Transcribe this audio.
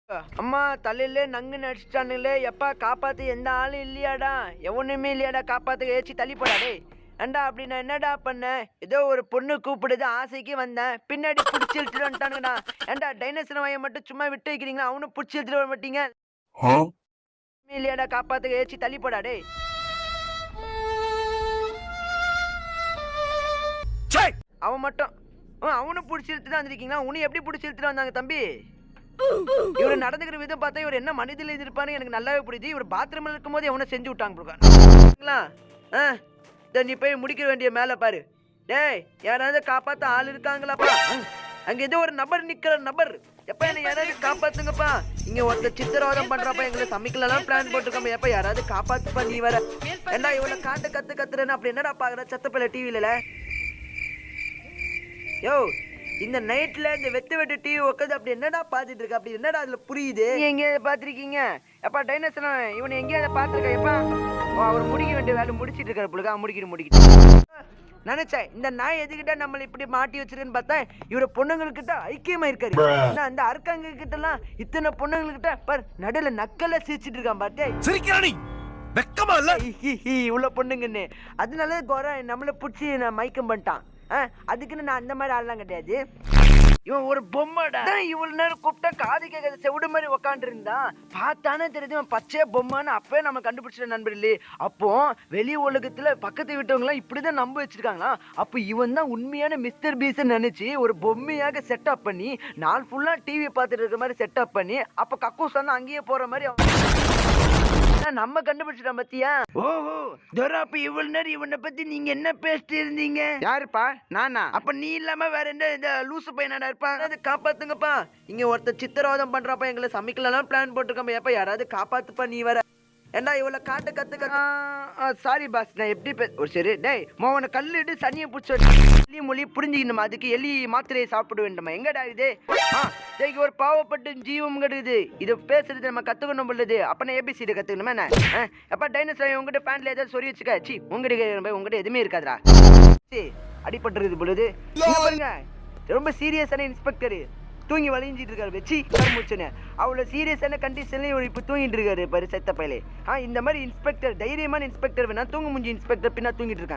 அம்மா தலையில நங்கு நடிச்சிட்டானுங்களே எப்பா காப்பாத்து எந்த ஆளும் இல்லையாடா எவனுமே இல்லையாடா காப்பாத்துக்க ஏச்சி தள்ளி போடாடே ஏண்டா அப்படி நான் என்னடா பண்ணேன் ஏதோ ஒரு பொண்ணு கூப்பிடுது ஆசைக்கு வந்தேன் பின்னாடி பிடிச்சி இழுத்துட்டு வந்துட்டானுங்கண்ணா ஏண்டா டைனோசர் வாயை மட்டும் சும்மா விட்டு வைக்கிறீங்களா அவனும் பிடிச்சி இழுத்துட்டு வர மாட்டீங்க இல்லையாடா காப்பாத்துக்க ஏச்சி தள்ளி போடாடே அவன் மட்டும் அவனும் பிடிச்சி இழுத்துட்டு தான் வந்திருக்கீங்களா உன்னை எப்படி பிடிச்சி இழுத்துட்டு வந்தாங்க தம்பி இவரு நடந்துக்கிற விதம் பார்த்தா இவர் என்ன மனிதல இருப்பாரு எனக்கு நல்லாவே புரியுது இவர் பாத்ரூம்ல இருக்கும் போது அவனை செஞ்சு விட்டாங்க நீ போய் முடிக்க வேண்டிய மேல பாரு டேய் யாராவது காப்பாத்த ஆள் இருக்காங்களாப்பா அங்க ஏதோ ஒரு நபர் நிக்கிற நபர் எப்ப என்ன யாராவது காப்பாத்துங்கப்பா இங்க ஒருத்தர் சித்திரவதம் பண்றப்ப எங்களை சமைக்கலாம் பிளான் போட்டுருக்கோம் எப்ப யாராவது காப்பாத்துப்பா நீ வர ஏண்டா இவ்வளவு காட்டு கத்துறேன்னு அப்படி என்னடா பாக்குற சத்தப்பில்ல டிவில யோ இந்த நைட்ல இந்த வெட்டு டிவி உட்காந்து அப்படி என்னடா பாத்துட்டு இருக்க அப்படி என்னடா அதுல புரியுது எங்க பாத்திருக்கீங்க எப்பா டைனோசர் இவனை எங்கேயாவது பாத்துருக்க எப்பா அவர் முடிக்க வேண்டிய வேலை முடிச்சிட்டு இருக்காரு புழுக்கா முடிக்கிட்டு நினைச்சேன் இந்த நாய் எதுக்கிட்ட நம்மள இப்படி மாட்டி வச்சிருக்குன்னு பார்த்தா இவர பொண்ணுங்கள்கிட்ட ஐக்கியமா இருக்காரு அந்த அர்க்காங்க கிட்ட எல்லாம் இத்தனை பொண்ணுங்கள்கிட்ட பாரு நடுல நக்கல சிரிச்சிட்டு இருக்கான் பார்த்தே வெக்கமா இல்ல இவ்வளவு பொண்ணுங்கன்னு அதனால கோர நம்மள புடிச்சு நான் மயக்கம் பண்ணிட்டான் அதுக்குன்னு நான் அந்த மாதிரி ஆள்லாம் கிடையாது இவன் ஒரு பொம்மைடா இவ்வளவு நேரம் கூப்பிட்டா காது கேட்காத செவிடு மாதிரி உக்காண்டு இருந்தான் பார்த்தானே தெரியுது இவன் பச்சையா பொம்மைன்னு அப்பவே நம்ம கண்டுபிடிச்சிட்ட நண்பர் இல்லையே அப்போ வெளி உலகத்துல பக்கத்து விட்டவங்க எல்லாம் இப்படிதான் நம்ப வச்சிருக்காங்களா அப்ப இவன் தான் உண்மையான மிஸ்டர் பீஸ் நினைச்சு ஒரு பொம்மையாக செட்டப் பண்ணி நாள் ஃபுல்லா டிவி பார்த்துட்டு இருக்கிற மாதிரி செட்டப் பண்ணி அப்ப கக்கூஸ் வந்து அங்கேயே போற மாதிரி நம்ம கண்டுபிடிச்சிட்டோம் பத்தியா ஓஹோ துராப்ப இவ்வளவு நேரம் இவனை பத்தி நீங்க என்ன பேசிட்டு இருந்தீங்க யாருப்பா நானா அப்ப நீ இல்லாம வேற என்ன இந்த லூசு பையனாடா இருப்பான் காப்பாத்துங்கப்பா இங்க ஒருத்தர் சித்திரவதம் பண்றப்ப எங்களை சமைக்கலாம் பிளான் போட்டுருக்கோம் எப்ப யாராவது காப்பாத்துப்பா நீ வர ஏண்டா இவ்வளவு காட்டு கத்துக்க சாரி பாஸ் நான் எப்படி ஒரு சரி டேய் மோவனை கல்லிட்டு சனியை பிடிச்சி எலி மொழி புரிஞ்சுக்கணுமா அதுக்கு எலி மாத்திரையை சாப்பிட வேண்டுமா எங்கடா இது ஒரு பாவப்பட்டு ஜீவம் கிடையாது இது பேசுறது நம்ம கத்துக்கணும் உள்ளது அப்ப நான் ஏபிசிடி கத்துக்கணுமா என்ன எப்ப டைனோசர் உங்ககிட்ட பேண்ட்ல ஏதாவது சொல்லி வச்சுக்க சி உங்ககிட்ட எதுவுமே இருக்காதுடா அடிபட்டுருது பொழுது பாருங்க ரொம்ப சீரியஸான இன்ஸ்பெக்டர் தூங்கி வளைஞ்சிட்டு இருக்காரு வச்சு மூச்சுன்னு அவ்வளவு சீரியஸான கண்டிஷன்லயும் இப்ப தூங்கிட்டு இருக்காரு பாரு செத்த பையலே இந்த மாதிரி இன்ஸ்பெக்டர் தைரியமான இன்ஸ்பெக்டர் வேணா தூங்க முடிஞ்சு இன்ஸ்பெக்டர் பின்னா தூங்கிட்டு இருக்கான்